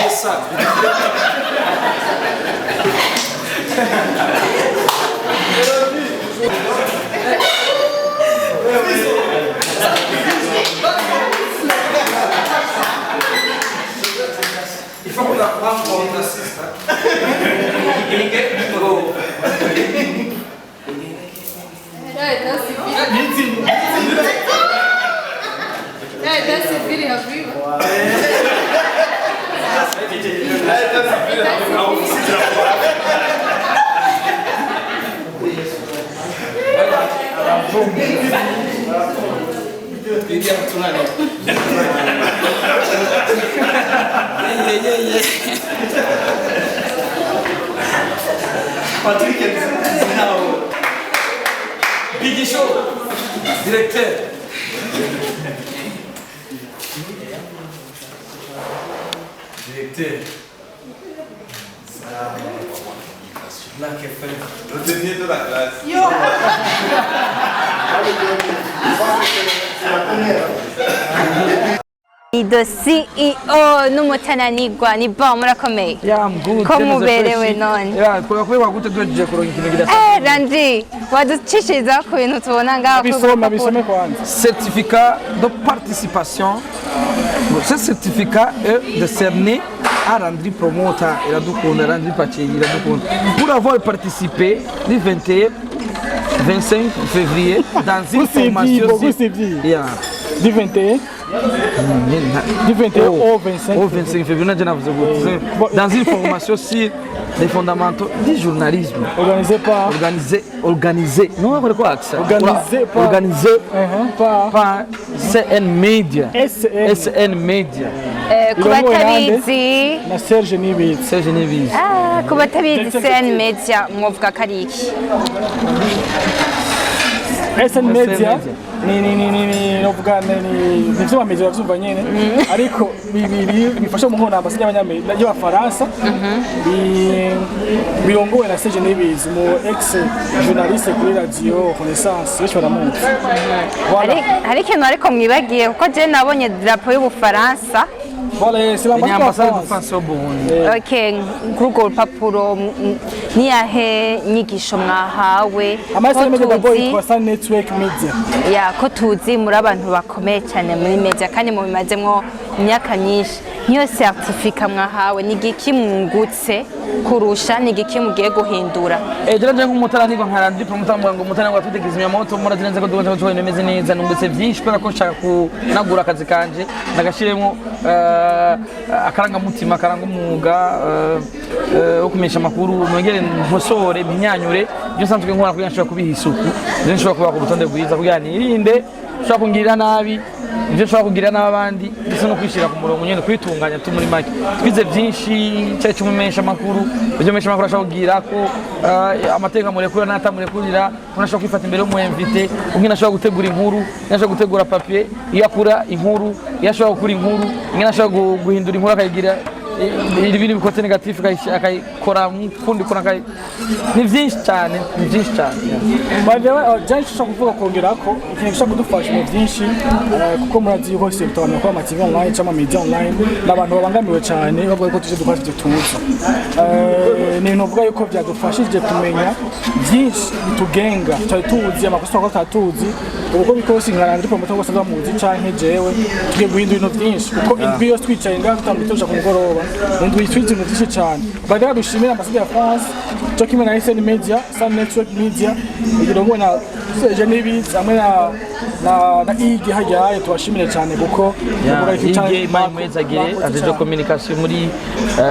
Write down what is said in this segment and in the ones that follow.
ça. Il faut qu'on apprenne pour une assiste. That's a video of you. Patrick Biggie Show, directeur. Directeur. Black FM. Retenir de la classe. Yo! The CEO n'umutananirwa ni bon murakomeye. Yeah, I'm good. Ko muberewe none. Yeah, kwa gute doje kuronka ikintu gidasa. Randy, waducishiriza ku bintu tubona ngaho. Bisome kwanza. Certificat de participation. Ce certificat est décerné à Landry Promoter et à Landry Paché, pour avoir participé du 21 25 février dans une formation. Yeah. Du 21 au 25 février, dans une formation sur les fondamentaux du journalisme. Organisé par CN Media. SN Media. Kubatabizi na Serge Nibizi. Kubatabizi CN Media mwovuga kariki. SN Media ni novuga ni nivyo bameze bavyumva nyene ariko bifasha mu nkona ambasade y'abanyamerika y'abafaransa birongowe na Serge Nibizi mu ex journaliste kuri radio Renaissance cyo baramuzi. Hari ikintu ariko mwibagiye kuko je nabonye drapeau y'Ubufaransa. Voilà, c'est l'ambassade de France au Burundi. OK, kuri rupapuro ni yahe nyigisho mwahawe kwa network media. Ya ko tuzi muri abantu bakomeye cyane muri media kandi mu bimazemwo imyaka myinshi. Niyo certificat mwahawe ni giki mwungutse kurusha ni giki mugiye guhindura. Janje nk'umutananirwa nka Landry Promoter ngo umutananirwa tutegeza imyamoto murazirenze ko dukonje cyo nemeze neza nungutse byinshi kubera ko nshaka kunagura akazi kanje nagashiremo akaranga mutima karanga umwuga wo kumesha makuru nongere nkosore binyanyure byo sanzwe nkora kugira nshobora kubiha isuku byo nshobora kuba ku butonde bwiza kugira nirinde nshobora kungirira nabi ibyo nshobora kugirira n'abandi ndetse no kwishira ku murongo nyene kwitunganya tumuri make twize byinshi cyaje cyumumesha makuru byo mesha makuru ashobora kugira ko amateka murekura n'atamurekurira unashobora kwifata imbere mu invité ungina ashobora gutegura inkuru ashobora gutegura papier yakura inkuru yashobora gukura inkuru ungina ashobora guhindura inkuru akayigira ibintu bikote negatif akayikora kundi kuna ni byinshi cyane bajewe janje cyo kuvuga kongera ko ikintu cyo kudufasha mu byinshi kuko murazi yuko sector no kwa TV online cyangwa media online n'abantu babangamiwe cyane bavuga ko tuje dufasha ibyo tuzi ni novuga yuko byadufashije kumenya byinshi bitugenga cyari tuzi amakosa ko tatuzi uko bikose nkaranga ariko mutongo saza muzi canke jewe tugiye guhindura ibintu byinshi kuko indwi yose twicaye ngaho tutambitosha ku mugoroba indwi twize ibintu byinshi cyane bagira dushimira ambasade ya France cyo kimwe na SN Media, Sun Network Media igirongo na Serge Nibizi amwe na igi hajyaye tubashimire cyane kuko igi mwezagire ajeje communication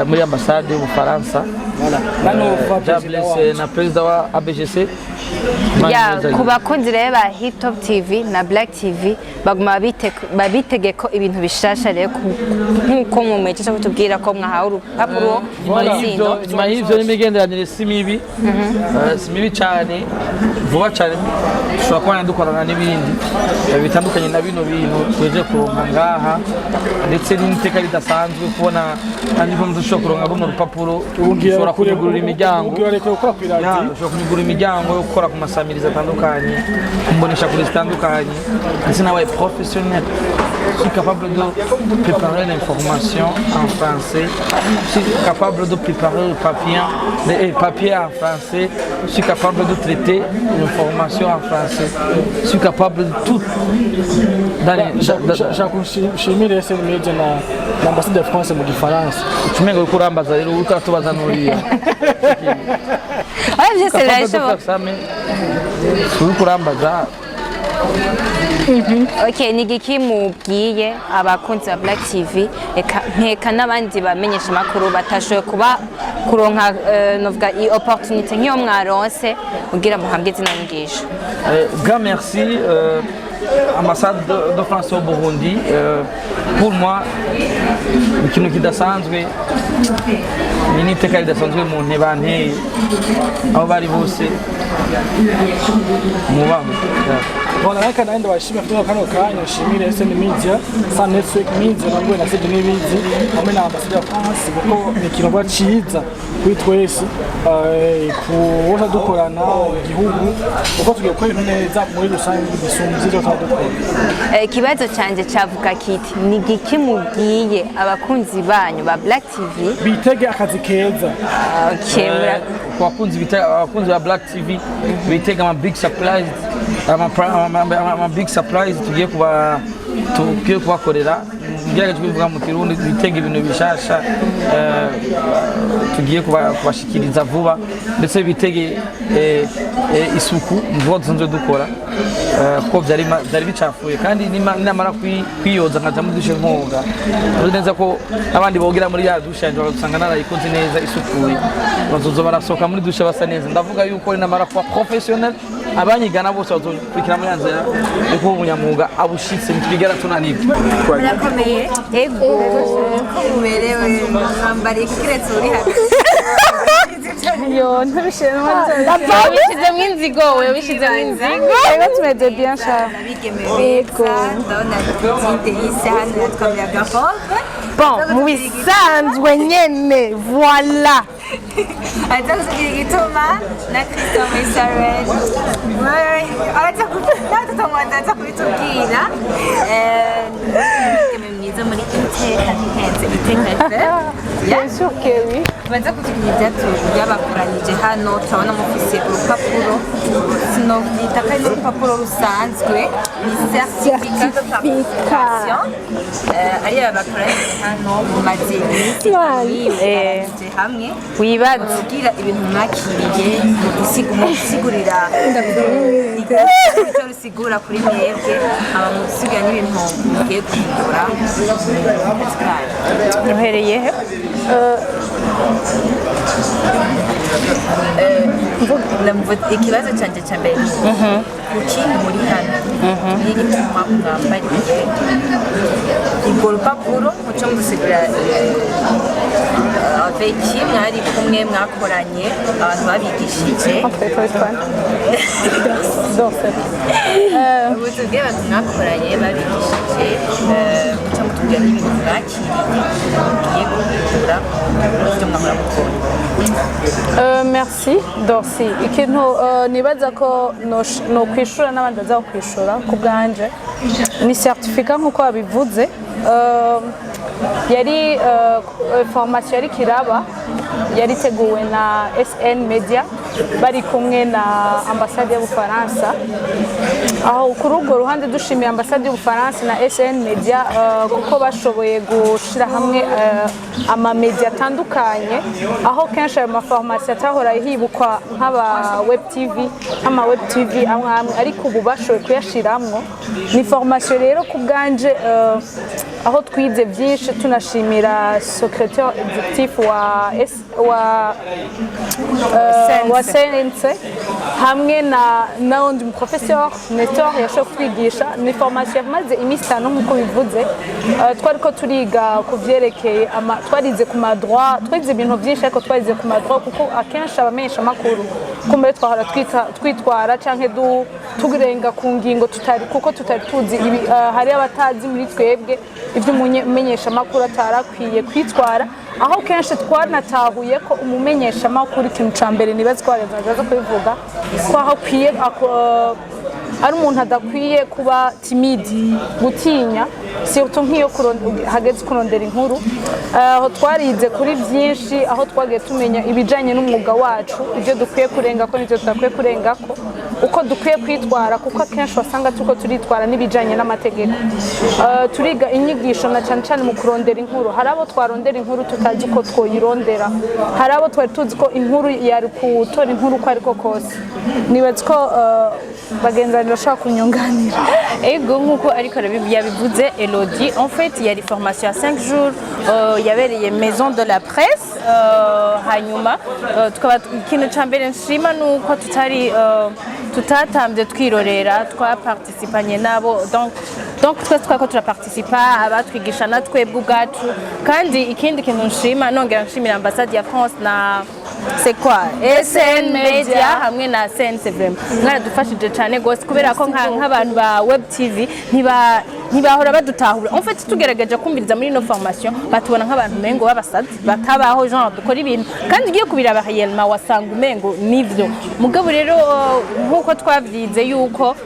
muri ambasade y'Ubufaransa na president wa ABGC ku bakunzi rero ba Hip Top TV na Black TV baguma babitege ko ibintu bishasha rero nkuko mu meje cyo kutubwira ko mwahawe urupapuro nyuma y'ivyo n'imigenderanire si mibi cyane vuba cyane dushobora kubona dukorana n'ibindi bitandukanye na bino bintu tweje kuronka ngaha ndetse n'iteka ridasanzwe kubona kandi ko dushobora kuronka runo rupapuro dushobora kugurura imiryango kugurura imiryango yo gukora ku masamiriza atandukanye kumbonesha kuri zitandukanye ndetse n'abaye professionnel je suis capable de préparer l'information en français, je suis capable de préparer le papier en français, je suis capable de traiter l'information en français, je suis capable de tout. Shakushimire SN Media na ambassade ya France mu Gifaransa. Tumengo kurambaza rero ukatubaza nuriya. Ouais, je sais là, je vois. Kurambaza. Ok, ni igiki mubwiye abakunzi ba Black TV nkeka n'abandi bamenyesha amakuru batashoboye kuba kuronka novuga iyi opportunité nk'iyo mwaronse kugira muhabwe izina nyigisho. Grand merci ambassade de France au Burundi. Pour moi ikintu kidasanzwe ni iteka ridasanzwe mu ntebanteye aho bari bose mubaho. Bona reka naenda washimira kutoka kano kanya shimire SN Media, Sun Network Media nabwo na Sydney Nibizi hamwe na ambassade ya France kuko ni ikintu ciza kuri twese kuza dukorana igihugu uko tugiye gukora ibintu neza muri rusange bisumbuye ibyo twadukora. Ikibazo canje cavuga kiti ni igiki mubwiye abakunzi banyu ba Black TV bitege akazi keza. Okay, abakunzi ba Black TV bitege ama big surprise ama big surprise tugiye kubakorera ngira tubivuga mu Kirundi bitege ibintu bishasha tugiye kubashikiriza vuba ndetse bitege isuku mvugo tunze dukora ko byari bicafuye kandi namara kwiyoza nkaza mu dushe nkoga neza ko abandi bogira muri ya dushe basanga narayikoze neza isukuye bazozo barasoka muri dushe basa neza ndavuga yuko namara kuba professionnel abanyigana bose bazokurikira muri yanzira uko umunyamwuga abushitse ntibigera tunanibwa. Murakomeye ego ko muberewe mwambari kiretse uri hano Yo, ntabishema wabishizemo inzigo wabishizemo inzigo rero tumeze bien sha abigemewe ndabona tinte y'isahani yatwamira gahobe bon mu bisanzwe nyene voilà aza kugira igituma na Christian Mesaren aza kutumwanda kubitubwira mwiza muri iteka ntihenze iteka bien sûr que oui baza kutubwira byabakoranije hano turabona mufise urupapuro sinovyita kandi urupapuro rusanzwe ni certificat de participation ariyo bakoranije hano mu mazinisi bakoranije hamwe wibaza kugira ibintu mwakiriye musigurira icyo rusigura kuri mwebwe aba musigura n'ibintu mugiye guhindura uhereye ikibazo cyanjye cya mbere kuki muri hano n'igituma mwambariye urwo rupapuro muco mudusigurira aveki mwari kumwe mwakoranye abantu babigishije ubutubwire abantu mwakoranye babigishije muco mutubwira n'ibintu mwakiriye mugiye guhindura ibyo mwahora mukora. Merci Dorcy. Ikintu nibaza ko no kwishura n'abandi baza kwishura ku bwanje ni certificat nkuko babivuze yari formation yari kiraba yari teguwe na SN Media bari kumwe na ambassade y'Ubufaransa aho kuri urwo ruhande dushimiye ambassade y'Ubufaransa na SN Media kuko bashoboye gushira hamwe ama media atandukanye aho kenshi ayo maformation atahora hibukwa nk'aba web TV amwe ariko ubu bashoboye kuyashiramwo ni formation rero ku bwanje aho twize byinshi tunashimira secrétaire exécutif wa CNC hamwe na undi professeur Nestor yashoboye kutwigisha ni formation maze iminsi 5 nk'uko bivuze twariko turiga ku byerekeye twarize ku madroit twize ibintu byinshi ariko twarize ku madroit kuko akenshi abamenyesha amakuru kumbe twahora twitwara canke turenga ku ngingo tutari tuzi hari abatazi muri twebwe ibyo umumenyesha amakuru atarakwiye kwitwara aho kenshi twanatahuye ko umumenyesha amakuru ikintu ca mbere nibaza ko bazaza kubivuga ko aho kwiye ari umuntu adakwiye kuba timide gutinya surtout nk'iyo hageze kurondera inkuru aho twarize kuri byinshi aho twagiye tumenya ibijanye n'umwuga wacu ibyo dukwiye kurenga ko n'ibyo tudakwiye kurenga ko uko dukwiye kwitwara kuko akenshi wasanga tuko turitwara n'ibijanye n'amategeko turiga inyigisho na cyane cyane mu kurondera inkuru hari abo twarondera inkuru tutazi ko twoyirondera hari abo twari tuzi ko inkuru yari kutora inkuru ko ariko kose nibaza ko bagenzanira bashaka kunyunganira ego nk'uko ariko yabivuze Elodie en fait il y a des formations à 5 jours yabereye maison de la presse hanyuma tukaba ikintu ca mbere nshima nuko tutatambye twirorera twaparticipanye nabo donc twese twako turaparticipa abatwigisha na twebwe ubwacu kandi ikindi kintu nshima nongera nshimira ambassade ya France na c'est quoi SN Media hamwe na Sense vraiment mwaradufashije cyane gose kubera ko nk'abantu ba Web TV ntibahora badutahura en fait tugerageje kumviriza muri no formation batubona nk'abantu mengo babasazi batabaho genre dukora ibintu kandi ugiye kubiraba réellement wasanga umengo nivyo mugabo rero nkuko twavyize yuko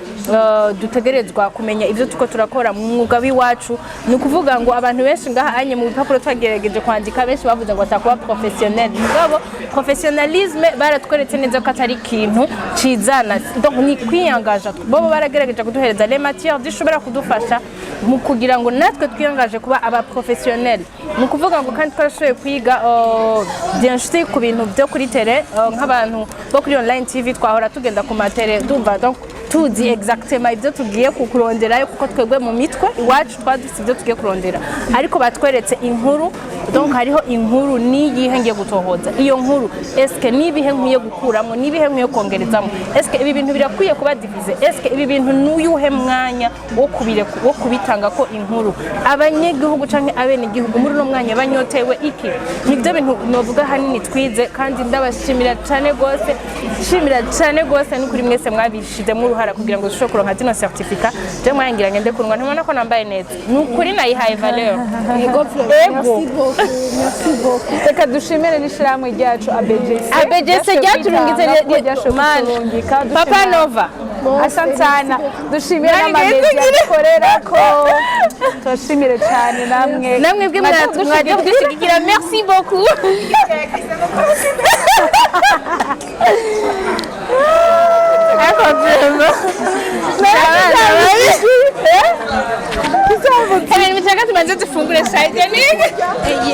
dutegerezwa kumenya ivyo tuko turakora mu mwuga w'iwacu ni ukuvuga ngo abantu benshi ngaha anye mu bipapuro twagerageje kwandika benshi bavuze ngo batakuba professionnel mugabo professionnalisme baratweretse neza ko atari ikintu cizana donc ni kwiyangaja bo baragerageje kuduhereza les matières zishobora kudufasha mu kugira ngo natwe twiyangaje kuba aba professionnel mu kuvuga ngo kandi twashoboye kwiga byinshi ku bintu byo kuri tele nk'abantu bo kuri online TV twahora tugenda ku matere dumva donc tuzi exactement ibyo tugiye kukuronderayo kuko twebwe mu mitwe iwacu twadufite ibyo tugiye kurondera ariko batweretse inkuru donc hariho inkuru niyihe ngiye gutohoza iyo nkuru eske nibihe nkwiye gukuramo nibihe nkwiye kongerezamo eske ibi bintu birakwiye kuba divize eske ibi bintu n'uyuhe mwanya wo kubitanga ko inkuru abanyegihugu canke abene igihugu muri no mwanya banyotewe iki nibyo bintu novuga hanini twize kandi ndabashimira cyane gose n'ukuri mwese mwabishizemo uruhara kugira ngo dushobore kuronka zino certificat je mwayangira ngende kurunga ntimubona ko nambaye neza n'ukuri nayihaye valeur ego reka dushimire n'ishirahamwe ryacu ABGC ryaturungitse Papa Nova asante sana dushimire n'amamedia dukorera ko turashimire cyane namwe bwe mwaje kudushyigikira merci beaucoup